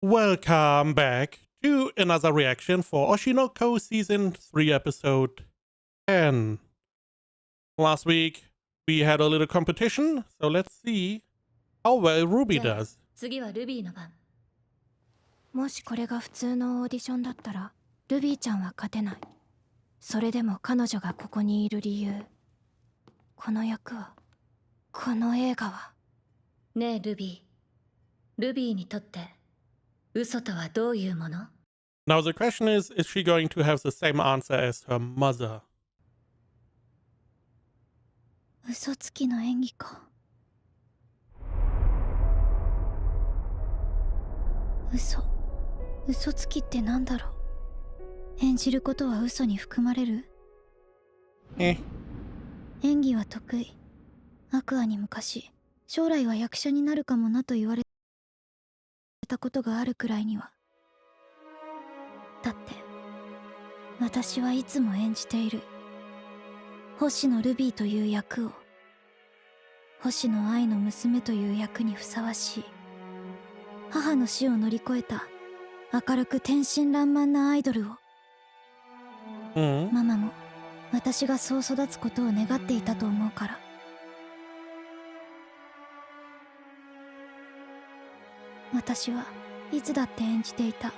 Welcome back to another reaction for Oshi no Ko Season 3 Episode 10. Last week we had a little competition, so let's see how well Ruby じゃあ does. 次はルビーの番。もしこれが普通のオーディションだったらルビーちゃんは勝てない。それでも彼女がここにいる理由、この役は、この映画は。ねえルビー。ルビーにとって嘘とはどういうもの？ Now the question is she going to have the same answer as her mother? 嘘つきの演技か。嘘つきってなんだろう。演じることは嘘に含まれる？演技は得意。アクアに昔、将来は役者になるかもなと言われたことがあるくらいには。だって私はいつも演じている星野ルビーという役を、星野愛の娘という役にふさわしい、母の死を乗り越えた明るく天真爛漫なアイドルを。ママも私がそう育つことを願っていたと思うから。私はいつだって演じていた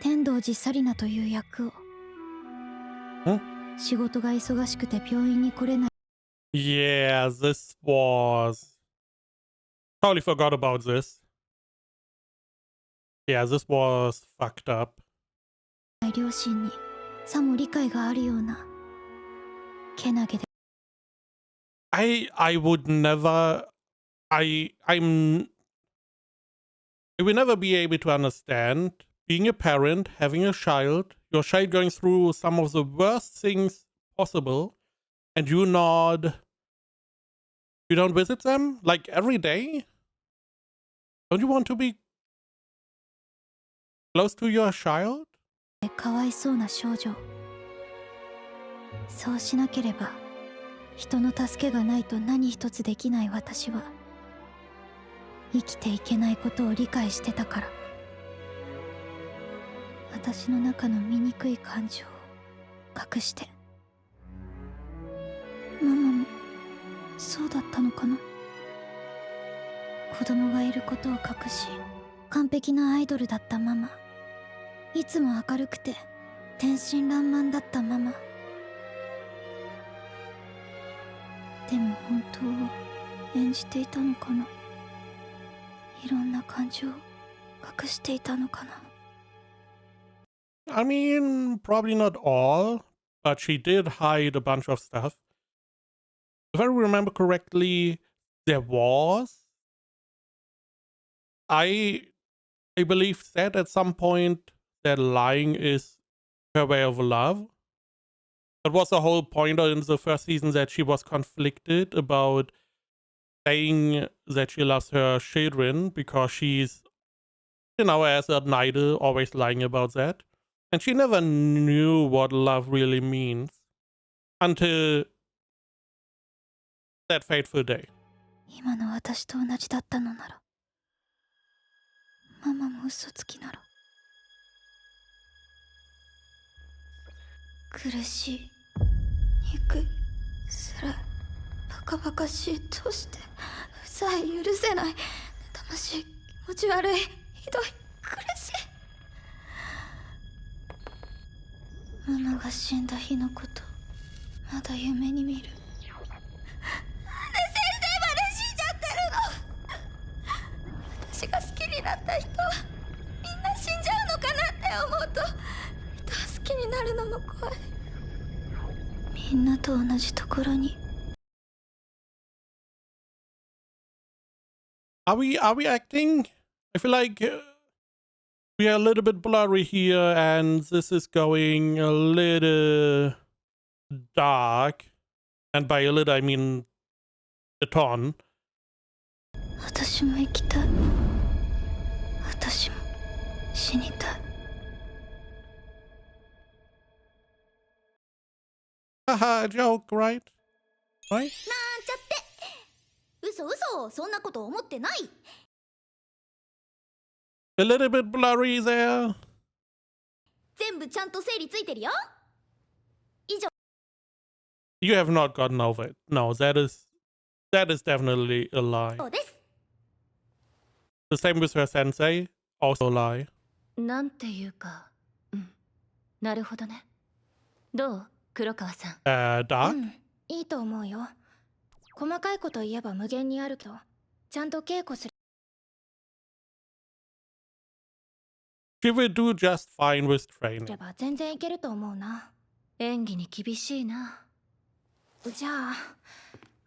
天童寺紗理奈という役を。仕事が忙しくて病院に来れない。Yeah, this was... Totally forgot about this. Yeah, this was fucked up. 両親にさも理解があるようなけなげで。I would never... I will never be able to understand being a parent, having a child, your child going through some of the worst things possible, and you don't visit them like every day? Don't you want to be close to your child? かわいそうな少女。そうしなければ人の助けがないと何一つできない私は生きていけないことを理解してたから。私の中の醜い感情を隠して。ママもそうだったのかな。子供がいることを隠し完璧なアイドルだったママ、いつも明るくて天真爛漫だったママ。でも本当は演じていたのかな。いろんな感情を隠していたのかな。I mean, probably not all, but she did hide a bunch of stuff. If I remember correctly, there was... I believe that at some point that lying is her way of love. That was the whole point in the first season, that she was conflicted about saying that she loves her children because she's, as an idol, always lying about that. And she never knew what love really means until that fateful day. 今の私と同じだったのなら、ママも嘘つきなら。苦しい、憎い、辛い、バカバカしい、どうして、うざい、許せない、妬ましい、気持ち悪い、ひどい、苦しい。ママが死んだ日のこと、まだ夢に見る。なんで先生まで死んじゃってるの。私が好きになった人はみんな死んじゃうのかなって思うと、人を好きになるのも怖い。みんなと同じところに。Are we acting? I feel like we are a little bit blurry here, and this is going a little dark. And by a little, I mean a ton. 私も生きたい。私も死にたい。Haha, joke, right? Right? なんちゃって。嘘嘘、そんなこと思ってない。A little bit blurry there. 全部ちゃんと整理ついてるよ。 You have not gotten over it. No, that is definitely a lie. そうです。 The same with her sensei, also a lie. なんていうか、なるほどね。どう黒川さん。Dark? いいと思うよ。細かいこと言えば無限にあるけど、ちゃんと稽古す She will do just fine with れ training. ば全然いけると思うな。演技に厳しいな。じゃあ、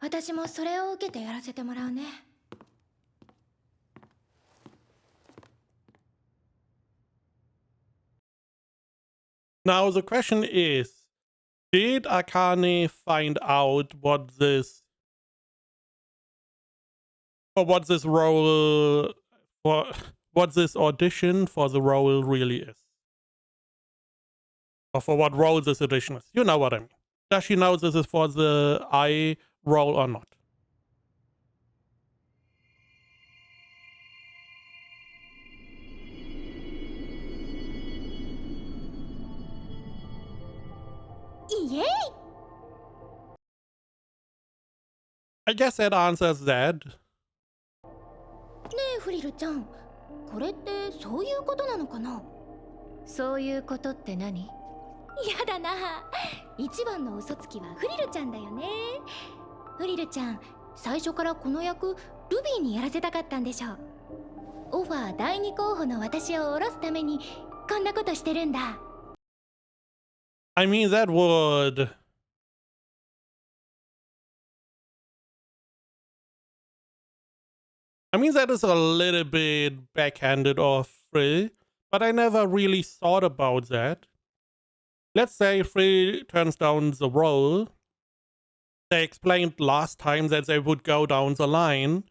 私もそれを受けてやらせてもらうね。Now the question is, did Akane find out what this role, what this audition for the role really is? Or for what role this audition is? You know what I mean. Does she know this is for the eye role or not? I guess that answers that. ねえフリルちゃん、これってそういうことなのかな。そういうことって何？やだな。一番の嘘つきはフリルちゃんだよね。フリルちゃん、最初からこの役ルビーにやらせたかったんでしょう。オファー第2候補の私を下ろすためにこんなことしてるんだ。 I mean, that would... I mean, that is a little bit backhanded of Frill, but I never really thought about that. Let's say Frill turns down the role. They explained last time that they would go down the line.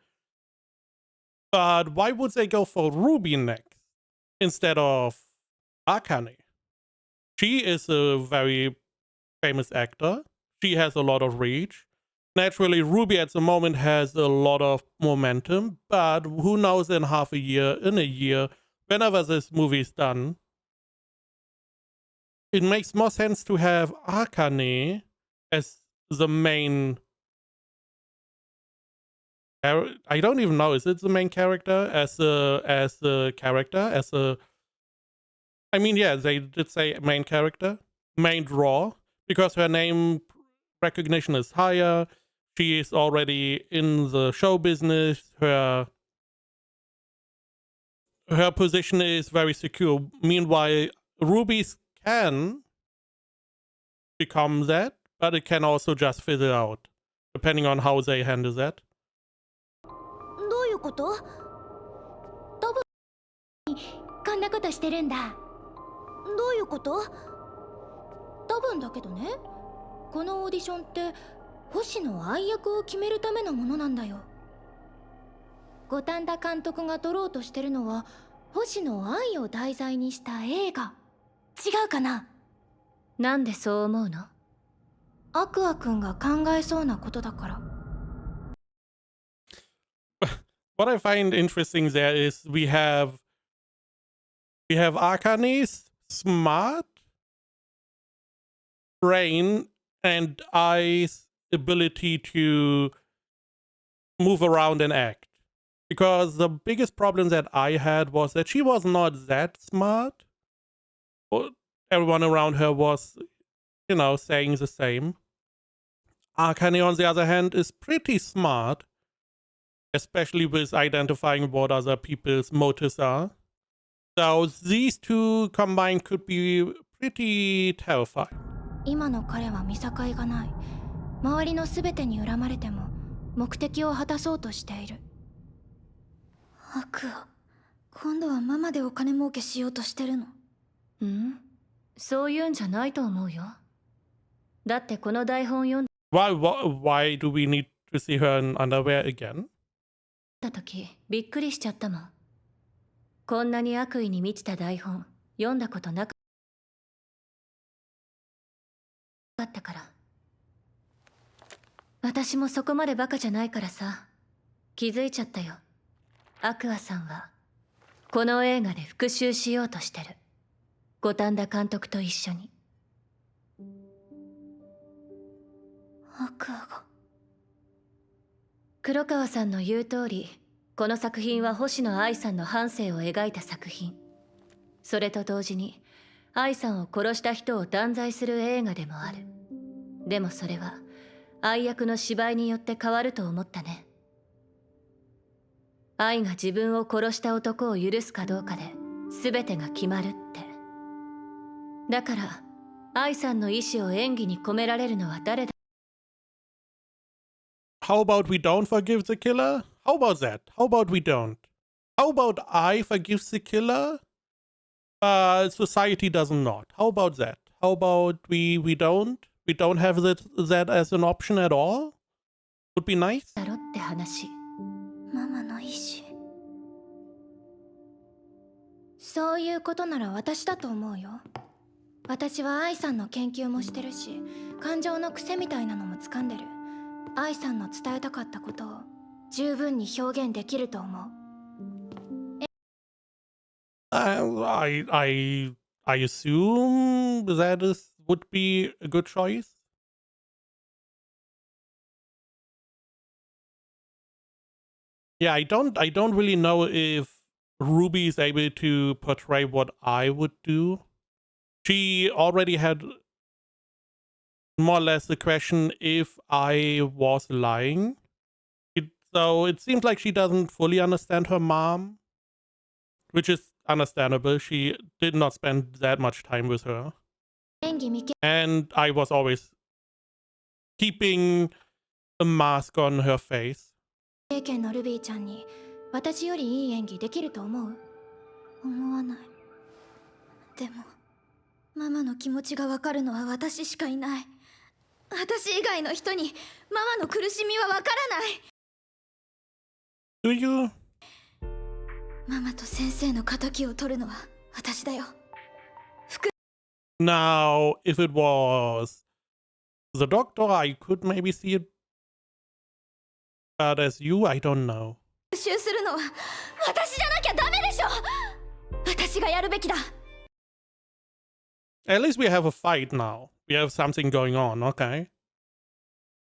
But why would they go for Ruby next instead of Akane? She is a very famous actor. She has a lot of reach. Naturally, Ruby at the moment has a lot of momentum, but who knows in half a year, in a year, whenever this movie is done, it makes more sense to have Akane as the main... I don't even know, is it the main character? As a character? As a... I mean, yeah, they did say main character. Main draw. Because her name recognition is higher. She is already in the show business. Her position is very secure. Meanwhile, Ruby's can become that, but it can also just fizzle out, depending on how they handle that. どういうこと？多分こんなことしてるんだ。どういうこと？多分だけどね、このオーディションって星の愛役を決めるためのものなんだよ。五反田監督が撮ろうとしてるのは星の愛を題材にした映画。違うかな？なんでそう思うの？アクアくんが考えそうなことだから。What I find interesting there is we have Akane's smart brain and Ai's ability to move around and act. Because the biggest problem that I had was that she was not that smart. Everyone around her was, you know, saying the same. Akane, on the other hand, is pretty smart, especially with identifying what other people's motives are. So these two combined could be pretty terrifying. 今の彼は見境がない。周りのすべてに恨まれても目的を果たそうとしている。アクア、今度はママでお金儲けしようとしてるの？そういうんじゃないと思うよ。だってこの台本読ん Why do we need to see her in underwear again? だ時びっくりしちゃったもん。こんなに悪意に満ちた台本読んだことなかったから。私もそこまでバカじゃないからさ、気づいちゃったよ。アクアさんはこの映画で復讐しようとしてる。五反田監督と一緒に。アクアが。黒川さんの言う通り、この作品は星野愛さんの半生を描いた作品。それと同時に愛さんを殺した人を断罪する映画でもある。でもそれは愛役の芝居によって変わると思ったね。愛が自分を殺した男を許すかどうかで全てが決まるって。だから愛さんの意志を演技に込められるのは誰だ。 How about we don't forgive the killer? How about that? How about we don't? How about I forgive the killer? Society doesn't not. How about that? How about we don't? We don't have that as an option at all? Would be nice. だろって話。ママの意志。そういうことなら私だと思うよ。私は愛さんの研究もしてるし、感情の癖みたいなのも掴んでる。愛さんの伝えたかったことを十分に表現できると思う。I assume that would be a good choice. Yeah, I don't really know if Ruby is able to portray what I would do. She already had more or less the question if I was lying. So it seems like she doesn't fully understand her mom, which is understandable. She did not spend that much time with her. 演技未経 And I was always keeping a mask on her face. 験のルビーちゃんに私よりいい演技できると思う？思わない。でもママの気持ちがわかるのは私しかいない。私以外の人にママの苦しみはわからない。 Do you? ママと先生の仇を取るのは私だよ。 Now, if it was the doctor, I could maybe see it. But as you, I don't know. 復讐するのは私じゃなきゃダメでしょ。私がやるべきだ。 At least we have a fight now. We have something going on, okay?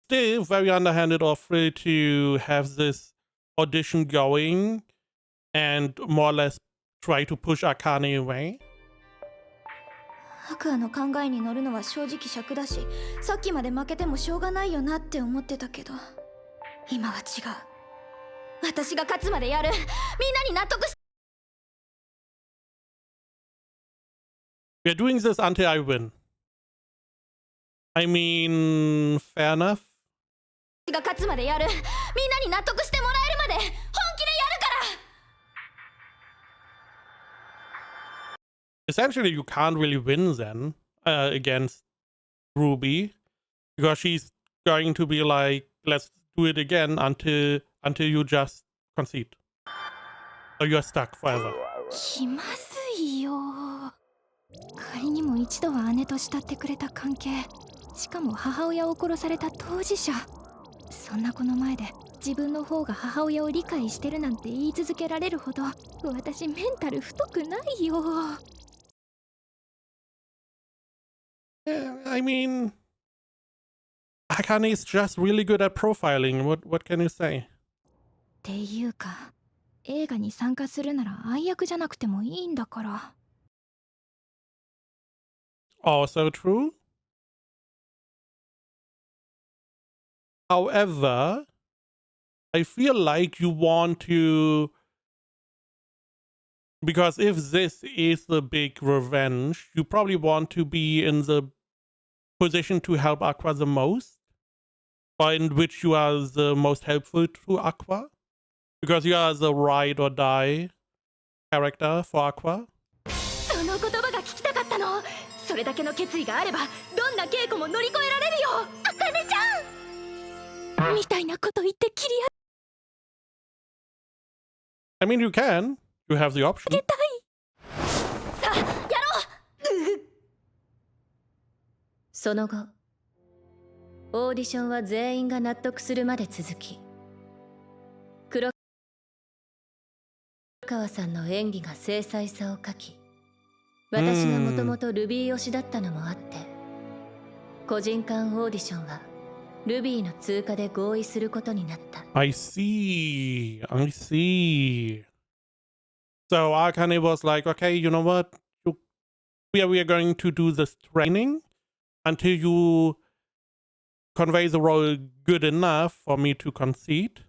Still very underhanded offer to have this audition going and more or less try to push Akane away. アクアの考えに乗るのは正直尺だし、さっきまで負けてもしょうがないよなって思ってたけど、今は違う。私が勝つまでやる。みんなに納得し。 We're doing this until I win. I mean, fair enough. が勝つまでやる。みんなに納得してもらえるまで本気でやるから。 Essentially, you can't really win then against Ruby because she's going to be like, let's do it again until you just concede. So you're stuck forever. 気まずいよ。仮にも一度は姉と慕ってくれた関係、しかも母親を殺された当事者。そんな子の前で自分の方が母親を理解してるなんて言い続けられるほど私メンタル太くないよ。 I mean, Akane is just really good at profiling. What can you say? っていうか、映画に参加するなら愛役じゃなくてもいいんだから。 Also true. However, I feel like you want to, because if this is the big revenge, you probably want to be in the position to help Aqua the most, or in which you are the most helpful to Aqua, because you are the ride or die character for Aqua. その言葉が聞きたかったの。それだけの決意があればどんな稽古も乗り越えられるよ。あかねちゃんみたいなこと言って切り I mean, you can. You have the option. 上げたい。さあやろう。その後オーディションは全員が納得するまで続き、黒川さんの演技が精細さを欠き、私がもともとルビー推しだったのもあって、個人間オーディションはルビーの通過で合意することになった。I see. I see. So Akane was like, okay, you know what? We are going to do this training until you convey the role good enough for me to concede.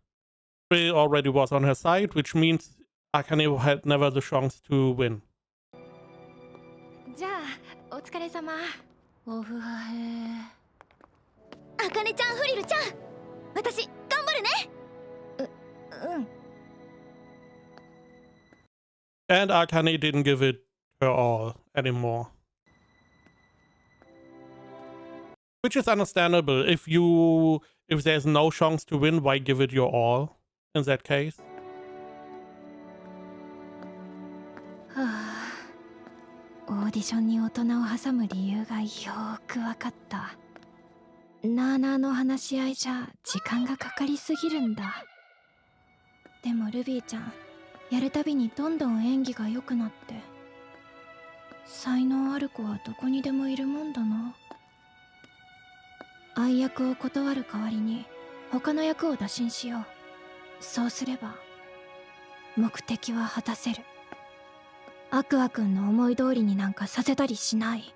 Bill already was on her side, which means Akane had never the chance to win. じゃあお疲れ様。オフハヘ。あかねちゃん、フリルちゃん、私頑張るね。うん。 And Akane didn't give it her all anymore. Which is understandable. If there's no chance to win, why give it your all in that case? はあ、オーディションに大人を挟む理由がよーくわかった。なあなあの話し合いじゃ時間がかかりすぎるんだ。でもルビーちゃん、やるたびにどんどん演技が良くなって、才能ある子はどこにでもいるもんだな。愛役を断る代わりに他の役を打診しよう。そうすれば目的は果たせる。アクア君の思い通りになんかさせたりしない。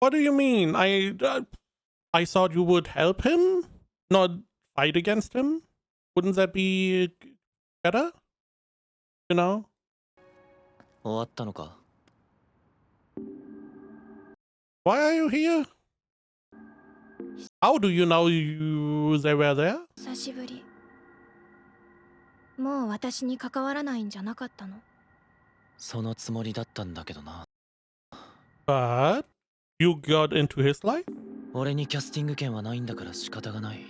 What do you mean? I thought you would help him, not fight against him. Wouldn't that be better? You know? 終わったのか。 Why are you here? How do you know they were there? 久しぶり。もう私に関わらないんじゃなかったの？そのつもりだったんだけどな。 But you got into his life? 俺にキャスティング権はないんだから仕方がない。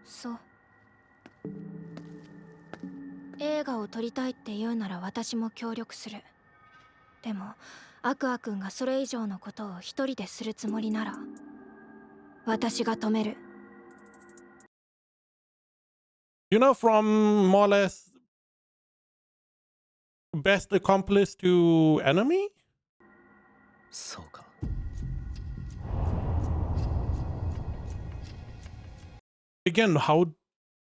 そう。映画を撮りたいって言うなら私も協力する。でもアクア君がそれ以上のことを一人でするつもりなら私が止める。 You know, from more or less best accomplice to enemy? そうか。 Again, how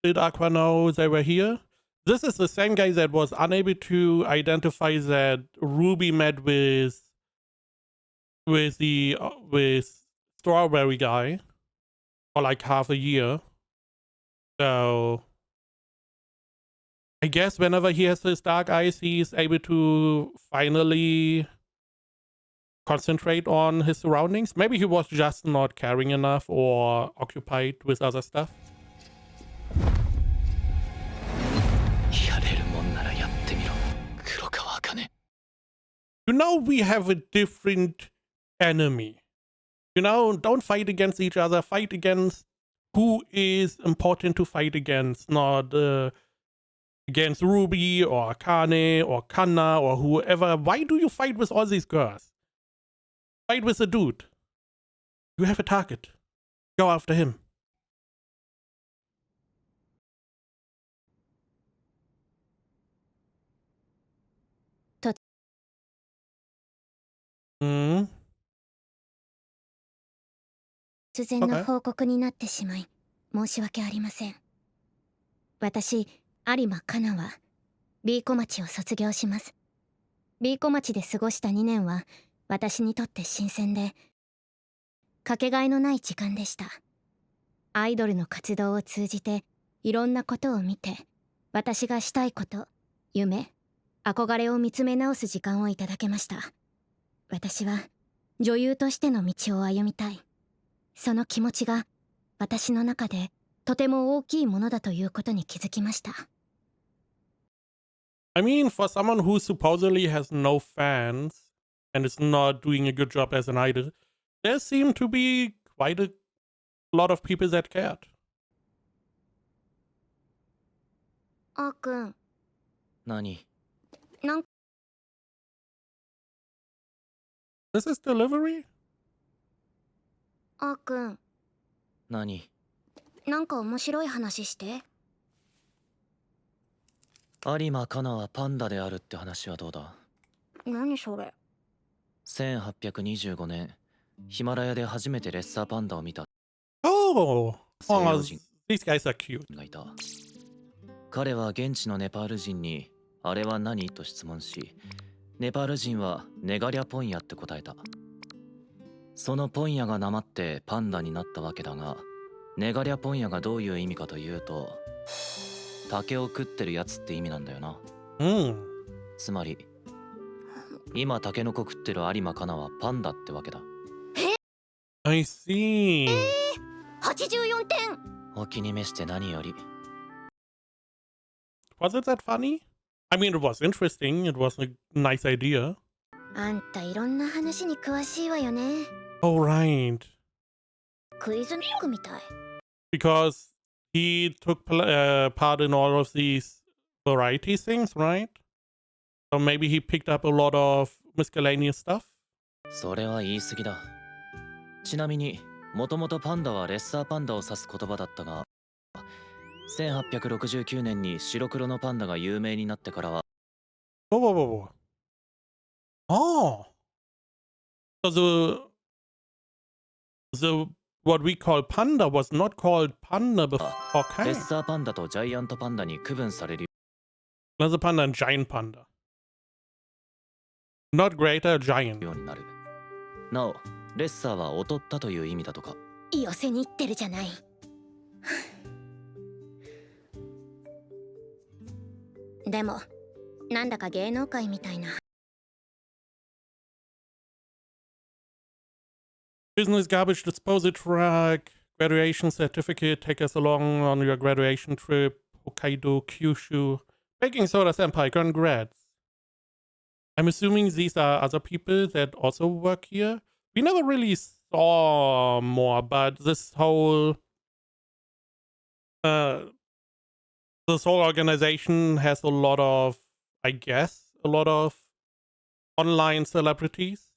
did Aqua know they were here? This is the same guy that was unable to identify that Ruby met with Strawberry guy for like half a year. So I guess whenever he has his dark eyes, he's able to finally concentrate on his surroundings. Maybe he was just not caring enough or occupied with other stuff. やれるもんならやってみろ、黒川茜。 You know, we have a different enemy. You know, don't fight against each other. Fight against who is important to fight against, not against Ruby or Akane or Kanna or whoever. Why do you fight with all these girls? Fight with a dude. You have a target. Go after him. Hmm. 突然の報告になってしまい申し訳ありません。私、有馬かなは B 小町を卒業します。 B 小町で過ごした2年は私にとって新鮮でかけがえのない時間でした。アイドルの活動を通じていろんなことを見て、私がしたいこと、夢、憧れを見つめ直す時間をいただけました。私は女優としての道を歩みたい。その気持ちが私の中でとても大きいものだということに気づきました。I mean, for someone who supposedly has no fans and is not doing a good job as an idol, there seem to be quite a lot of people that cared. あーくん、何？なん This is delivery? あーくん、何？なんか面白い話して。有馬カナはパンダであるって話はどうだ？何それ。1825年、ヒマラヤで初めてレッサーパンダを見た Oh, 西洋 oh, 人 these guys are cute. がいた。彼は現地のネパール人に、あれは何と質問し、ネパール人はネガリャポンヤって答えた。そのポンヤがなまってパンダになったわけだが、ネガリャポンヤがどういう意味かというと、竹を食ってるやつって意味なんだよな。つまり、今タケノコ食ってる有馬カナはパンダってわけだ。I see. 84点。お気に召して何より。Was it that funny? I mean, it was interesting. It was a nice idea. あんたいろんな話に詳しいわよね。Oh, right. クイズブックみたい。Because he took part in all of these variety things, right? So maybe he picked up a lot of miscellaneous stuff. それは言い過ぎだ。ちなみに、もともとパンダはレッサーパンダを指す言葉だったが、1869年に白黒のパンダが有名になってからは、Whoa, whoa, whoa, whoa. Oh. So the what we call panda was not called panda before. レッ Okay. サーパンダとジャイアントパンダに区分される。 There's a panda and giant panda. Not greater, giant. ようになる。なお、レッサーは劣ったという意味だとか。寄せに行ってるじゃない。でも、なんだか芸能界みたいな。Business garbage disposal truck, graduation certificate, take us along on your graduation trip, Hokkaido, Kyushu, baking soda senpai, congrats. I'm assuming these are other people that also work here. We never really saw more, but this whole organization has a lot of, I guess, a lot of online celebrities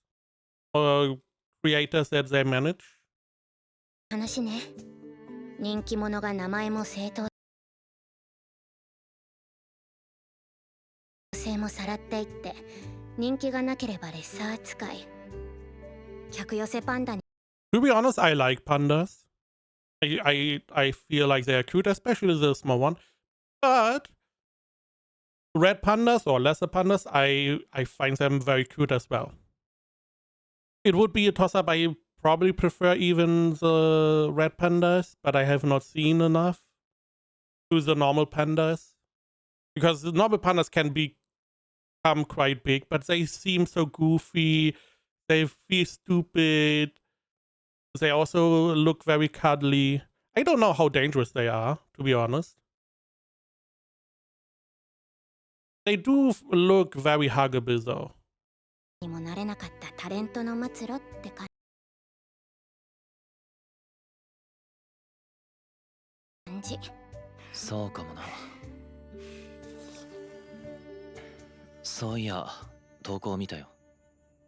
or creators that they manage. 話ね。人気者が名前も正当性もさらっていって、人気がなければレッサー扱い。客寄せパンダに。To be honest, I like pandas. I feel like they are cute, especially the small one. But red pandas or lesser pandas, I find them very cute as well. It would be a toss-up. I probably prefer even the red pandas, but I have not seen enough to the normal pandas. Because the normal pandas can become quite big, but they seem so goofy. They feel stupid. They also look very cuddly. I don't know how dangerous they are, to be honest. They do look very huggable though. にもなれなかったタレントの末路って感じ。そうかもな。そういや、投稿見たよ。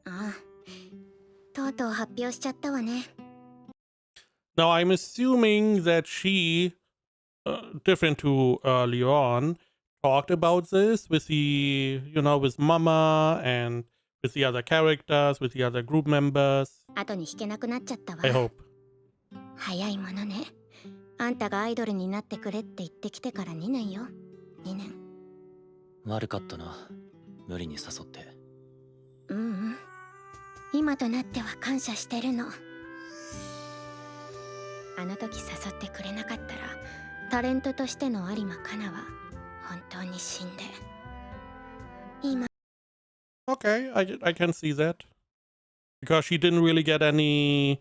ああ、とうとう発表しちゃったわね。Now I'm assuming that she, different to earlier on, talked about this with the, with Mama and with the other characters, with the other group members. 後に引けなくなっちゃったわ。 I hope. 早いものね。あんたがアイドルになってくれって言ってきてから2年よ。2年。悪かったな。無理に誘って。うんうん。今となっては感謝してるの。あの時誘ってくれなかったら、タレントとしての有馬カナは本当に死んで。今。Okay, I can see that. Because she didn't really get any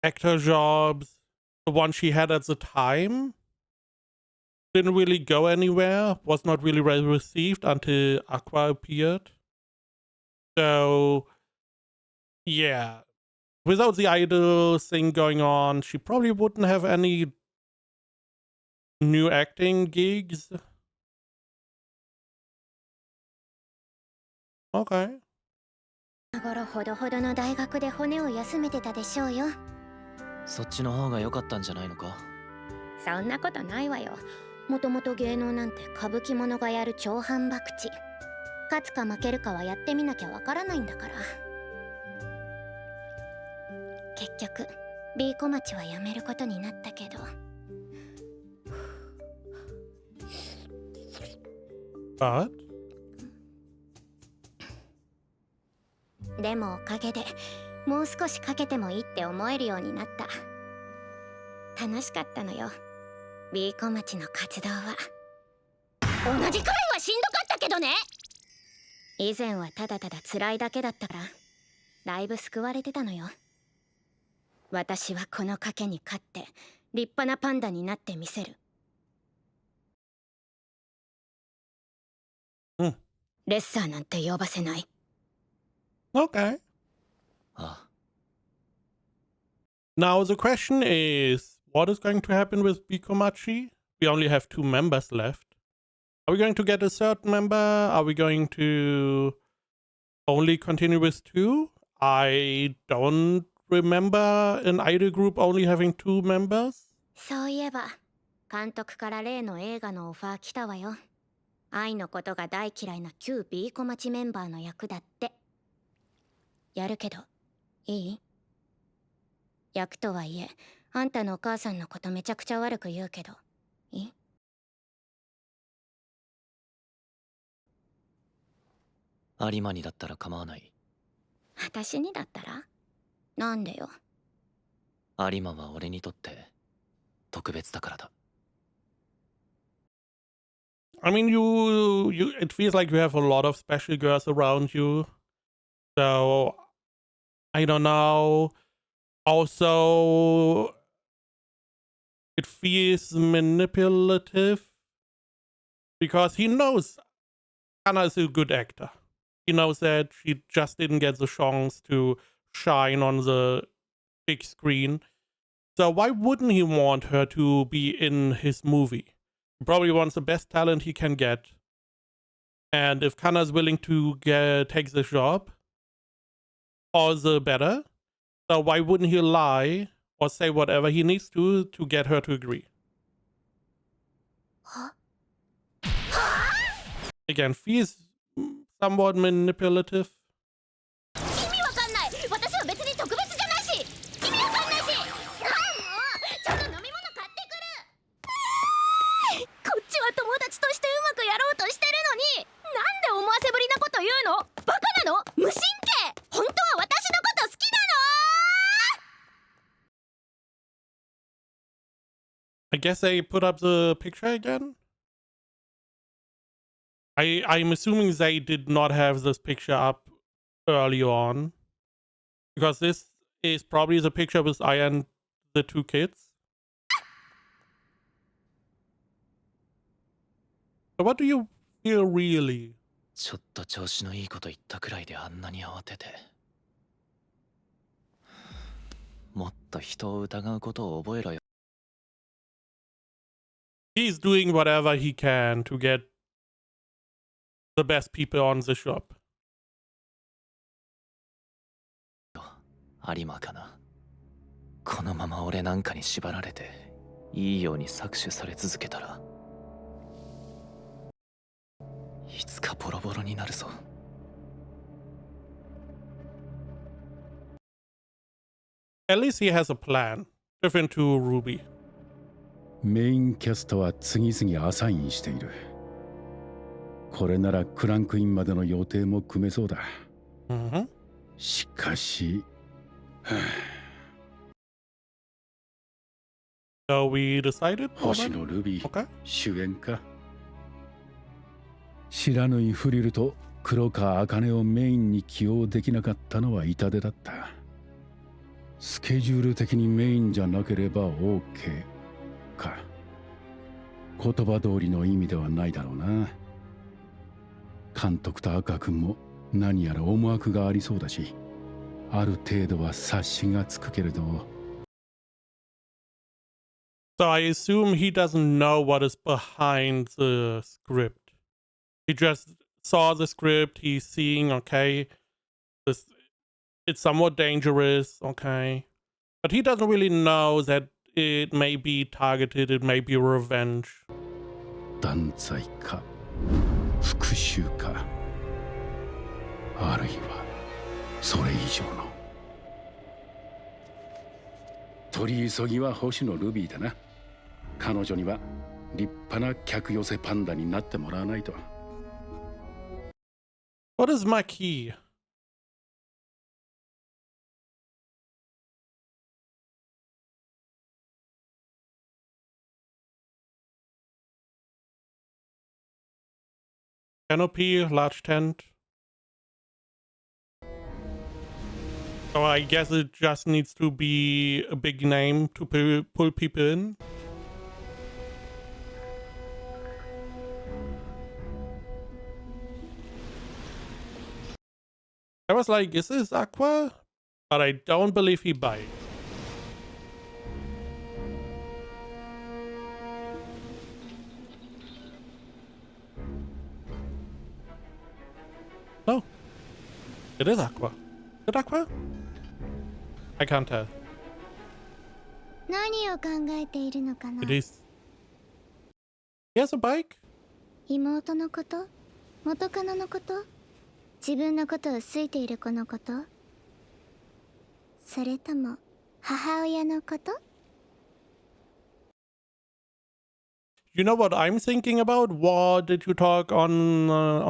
actor jobs. The one she had at the time didn't really go anywhere, was not really well received until Aqua appeared. So, yeah. Without the idol thing going on, she probably wouldn't have any new acting gigs. Okay. 今頃ほどほどの大学で骨を休めてたでしょうよ。そっちの方が良かったんじゃないのか。そんなことないわよ。もともと芸能なんて歌舞伎者がやる超反博打。勝つか負けるかはやってみなきゃわからないんだから。結局 B 小町は辞めることになったけど。But でもおかげでもう少しかけてもいいって思えるようになった。楽しかったのよ B 小町の活動は。同じくらいはしんどかったけどね。以前はただただ辛いだけだったからだいぶ救われてたのよ。私はこの賭けに勝って立派なパンダになってみせる。レッサーなんて呼ばせない。okay. Ah. Now the question is, what is going to happen with Bikomachi? We only have 2 members left. Are we going to get a third member? Are we going to only continue with 2? I don't remember an idol group only having 2 members. そういえば監督から例の映画のオファー来たわよ。愛のことが大嫌いな旧 B 小町メンバーの役だって。やるけどいい？役とはいえあんたのお母さんのことめちゃくちゃ悪く言うけどいい？有馬にだったら構わない。私にだったら？なんでよ。有馬は俺にとって特別だからだ。I mean, it feels like you have a lot of special girls around you. So, I don't know. Also, it feels manipulative because he knows Anna is a good actor. He knows that she just didn't get the chance to shine on the big screen. So why wouldn't he want her to be in his movie? He probably wants the best talent he can get. And if Kana is willing to take the job, all the better. So why wouldn't he lie or say whatever he needs to get her to agree? Again, feels somewhat manipulative. 意味わかんない。私は別に特別じゃないし意味わかんないし。なんもちょっと飲み物買ってくる。こっちは友達としてうまくやろうとしてるのになんで思わせぶりなこと言うの？バカなの？無神経。本当は私のこと好きなの？ I guess they put up the picture again. I'm assuming they did not have this picture up early on, because this is probably the picture with I and the 2 kids. So what do you feel really? ちょっと調子のいいこと言ったくらいであんなに慌てて。もっと人を疑うことを覚えろよ。He's doing whatever he can to get the best people on the shop. 有馬かな。このまま俺なんかに縛られていいように搾取され続けたらいつかボロボロになるぞ。At least he has a plan, different to Ruby. メインキャストは次々アサインしている。これならクランクインまでの予定も組めそうだ。しかし、So we decided. 星野ルビー、Okay. 主演か。知らぬいフリルと黒川茜をメインに起用できなかったのは痛手だった。スケジュール的にメインじゃなければ OK か。言葉通りの意味ではないだろうな。監督と赤君も何やら思惑がありそうだし、ある程度は察しがつくけれど。So I assume he doesn't know what is behind the script. He just saw the script. He's seeing, okay, this, it's somewhat dangerous, okay, but he doesn't really know that it may be targeted. It may be revenge. 断罪か復讐か、あるいはそれ以上の。取り急ぎは星野ルビーだな。彼女には立派な客寄せパンダになってもらわないと。What is my key? Canopy, large tent. So I guess it just needs to be a big name to pull people in. I was like, is this Aqua? But I don't believe he bites. No. It is Aqua. Is it Aqua? I can't tell. 何を考えているのかな。 It is. He has a bike? 妹のこと、元カノのこと、自分のことを好いている子のこと、それとも母親のこと。 You know what I'm thinking about? What did you talk on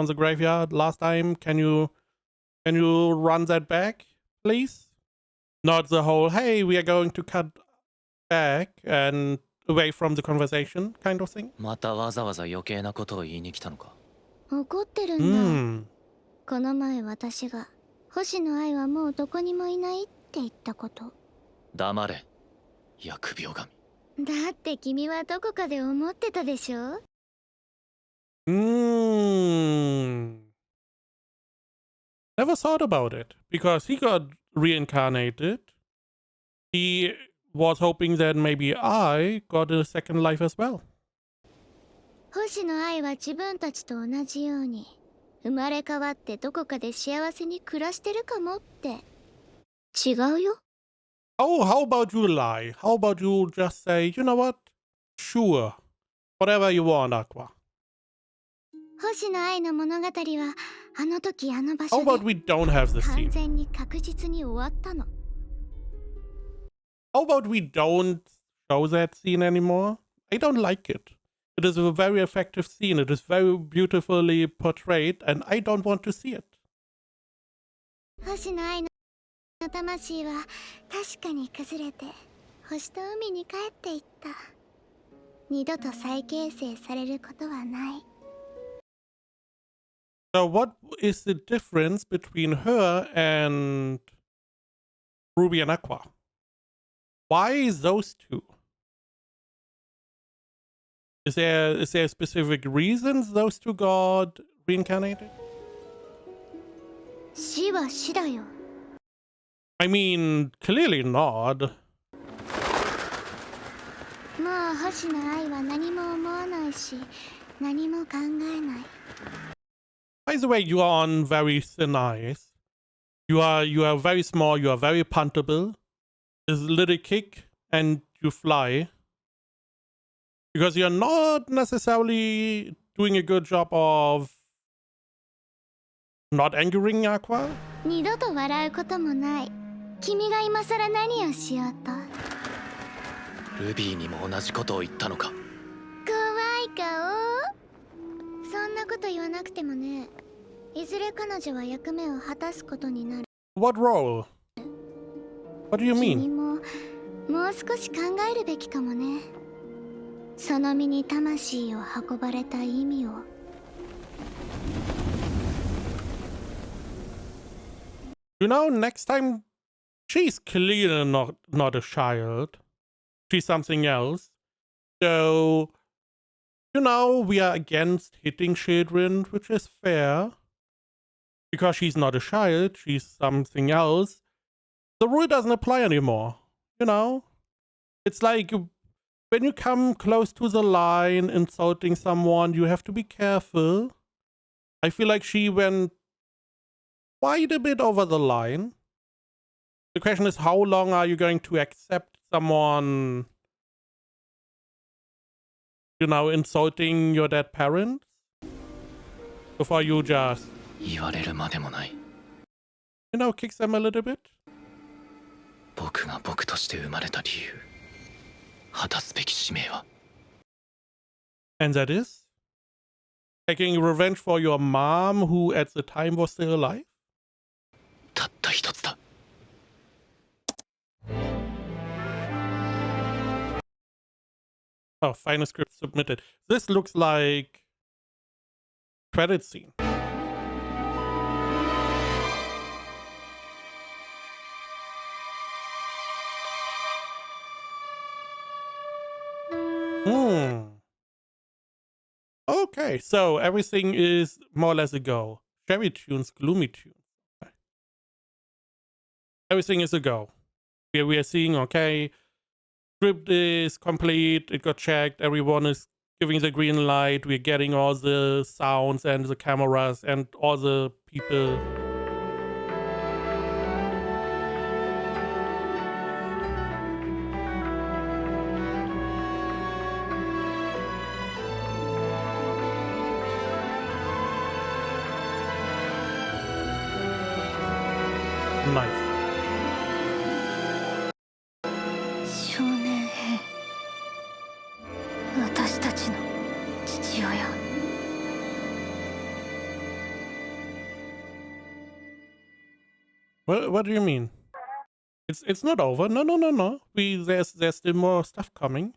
the graveyard last time? Can you run that back, please? Not the whole, hey, we are going to cut back and away from the conversation kind of thing. またわざわざ余計なことを言いに来たのか。怒ってるんだ。この前私が星野愛はもうどこにもいないって言ったこと。黙れ、疫病神。だって君はどこかで思ってたでしょ。Never thought about it because he got reincarnated. He was hoping that maybe I got a second life as well. 星野愛は自分たちと同じように生まれ変わってどこかで幸せに暮らしてるかもって。違うよ。Oh, how about you lie? How about you just say, you know what? Sure. Whatever you want, Aqua. 星野愛の物語はあの時あの場 How 所 about で we don't have this 完 scene? 全に確実に終わったの。 How about we don't show that scene anymore? I don't like it. It is a very effective scene. It is very beautifully portrayed, and I don't want to see it. 星野愛の魂は確かに崩れて星と海に帰っていった。二度と再形成されることはない。 So what is the difference between her and Ruby and Aqua? Why those two? Is there specific reasons those two got reincarnated? 死は死だよ。 I mean, clearly not. もう星野愛は何も思わないし何も考えない。 By the way, you are on very thin ice. You are very small. You are very puntable. There's a little kick, and you fly. Because you're not necessarily doing a good job of not angering Aqua. 二度と笑うこともない。君が今さら何をしようと。ルビーにも同じことを言ったのか。怖い顔。そんなこと言わなくてもね。いずれ彼女は役目を果たすことになる。 What role? What do you 君 mean? ももう少し考えるべきかもね。その身に魂を運ばれた意味を。 You know, next time, she's clearly not a child. She's something else. So, you know, we are against hitting children, which is fair. Because she's not a child, she's something else. The rule doesn't apply anymore. You know? It's like when you come close to the line insulting someone, you have to be careful. I feel like she went quite a bit over the line. The question is, how long are you going to accept someone you know, insulting your dead parents? Before you just, 言われるまでもない。 you know, kick them a little bit? 僕が僕として生まれた理由、果たすべき使命は。 And that is? Taking revenge for your mom, who at the time was still alive? たった一つだ。 Oh, final script submitted. This looks like credit scene. Okay, so everything is more or less a go. Cherry tunes, gloomy tunes. Okay. Everything is a go. We are seeing, okay, script is complete, it got checked, everyone is giving the green light, we're getting all the sounds and the cameras and all the people. Nice. 少年兵、私たちの父親。What do you mean? It's not over. No. There's still more stuff coming.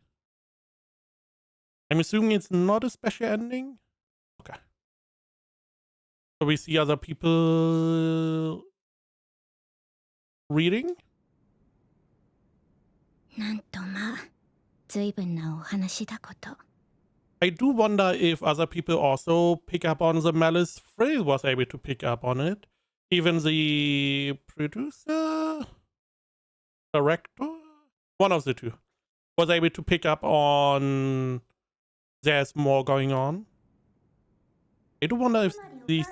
I'm assuming it's not a special ending. Okay. So we see other people reading. なんとまあ、随分なお話だこと。I do wonder if other people also pick up on the malice. Frill was able to pick up on it. Even the producer, director, one of the two, was able to pick up on there's more going on. I do wonder if these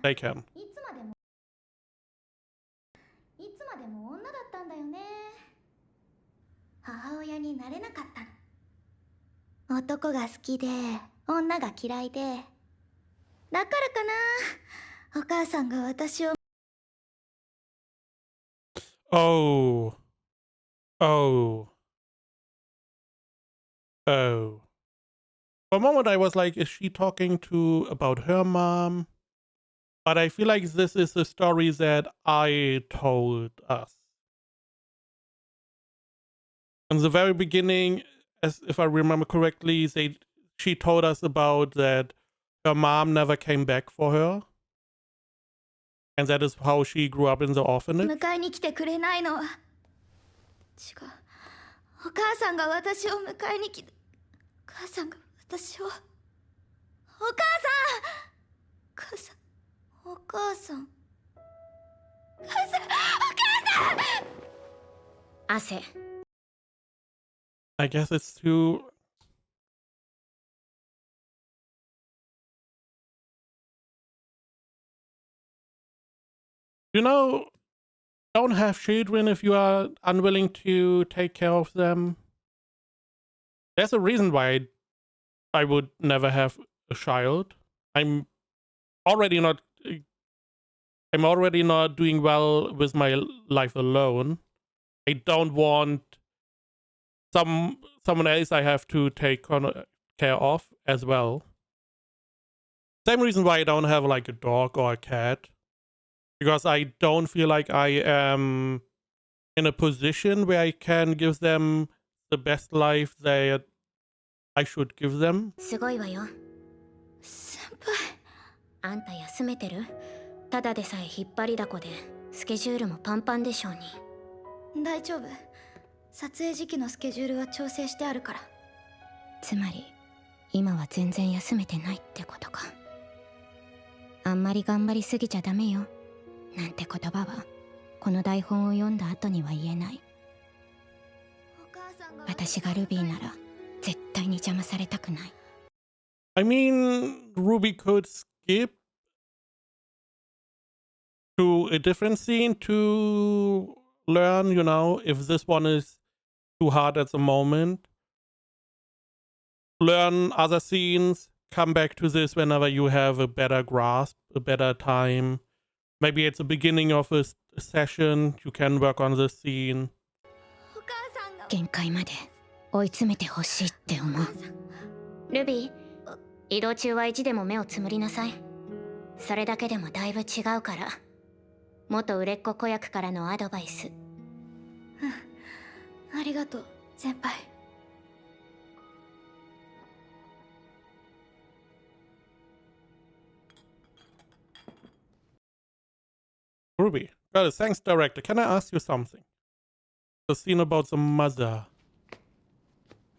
they can. いつまでも女だったんだよね。母親になれなかったの。男が好きで、女が嫌いで。だからかな。お母さんが私を。Oh. For a moment I was like, is she talking about her mom? But I feel like this is a story that I told us. In the very beginning, as if I remember correctly, she told us about that her mom never came back for her. And that is how she grew up in the orphanage. 迎えに来てくれないのは。違う。お母さんが私を迎えに来て。お母さんが私を。お母さん。お母さん。汗。 I guess it's too... You know, don't have children if you are unwilling to take care of them. There's a reason why I would never have a child. I'm already not doing well with my life alone. I don't want someone else I have to take care of as well. Same reason why I don't have like a dog or a cat. Because I don't feel like I am in a position where I can give them the best life that I should give them. すごいわよ。先輩。あんた休めてる？ただでさえ引っ張りだこで、スケジュールもパンパンでしょうに。大丈夫。撮影時期のスケジュールは調整してあるから。つまり、今は全然休めてないってことか。あんまり頑張りすぎちゃダメよ。なんて言葉はこの台本を読んだ後には言えない。私がルビーなら絶対に邪魔されたくない。I mean, Ruby could skip to a different scene to learn, you know, if this one is too hard at the moment. learn other scenes, come back to this whenever you have a better grasp, a better time. Maybe it's the beginning of a session, you can work on the scene. 限界まで追い詰めてほしいって思う。ルビー、移動中は意地でも目をつむりなさい。それだけでもだいぶ違うから。元売れっ子子役からのアドバイス。ありがとう、先輩。Ruby, well, thanks, director. Can I ask you something? The scene about the mother.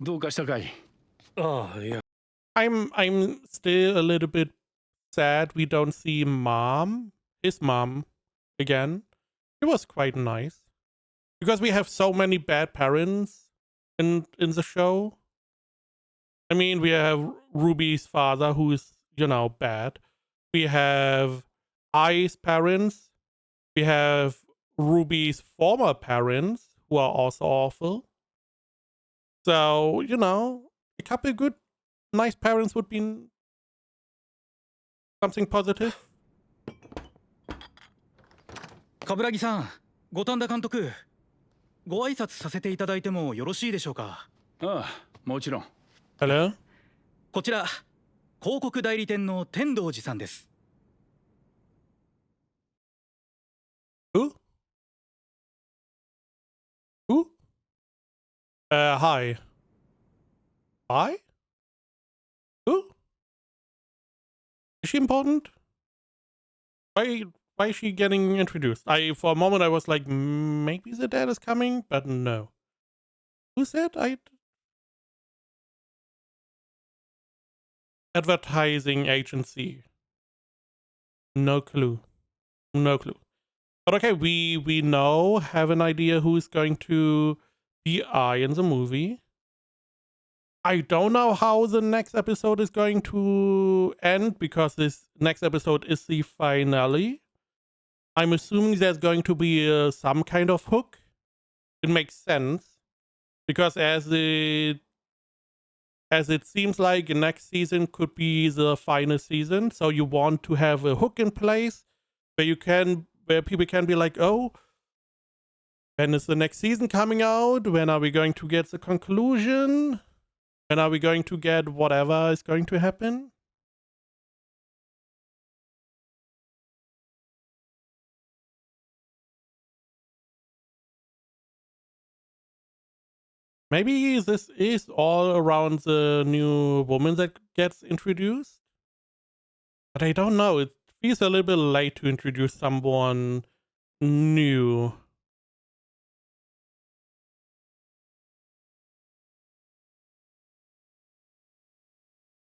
どうかしたかい？ああ、いや、I'm still a little bit sad we don't see his mom, again. It was quite nice. Because we have so many bad parents in the show. I mean, we have Ruby's father, who is, bad. We have Ai's parents. We have Ruby's former parents, who are also awful. So, a couple good, nice parents would be something positive. 冠城さん、五反田監督、ご挨拶させていただいてもよろしいでしょうか。ああ、もちろん。Hello? こちら、広告代理店の天童寺さんです。Who? Who? Hi. Hi? Who? Is she important? Why is she getting introduced? For a moment I was like, maybe the dad is coming, but no. Who's that? Advertising agency. No clue. No clue. But okay, we know, have an idea who's going to be I in the movie. I don't know how the next episode is going to end, because this next episode is the finale. I'm assuming there's going to be some kind of hook. It makes sense, because as it seems like the next season could be the final season, so you want to have a hook in place where people can be like, oh, when is the next season coming out? When are we going to get the conclusion? When are we going to get whatever is going to happen? Maybe this is all around the new woman that gets introduced? But I don't know. It feels a little bit late to introduce someone new.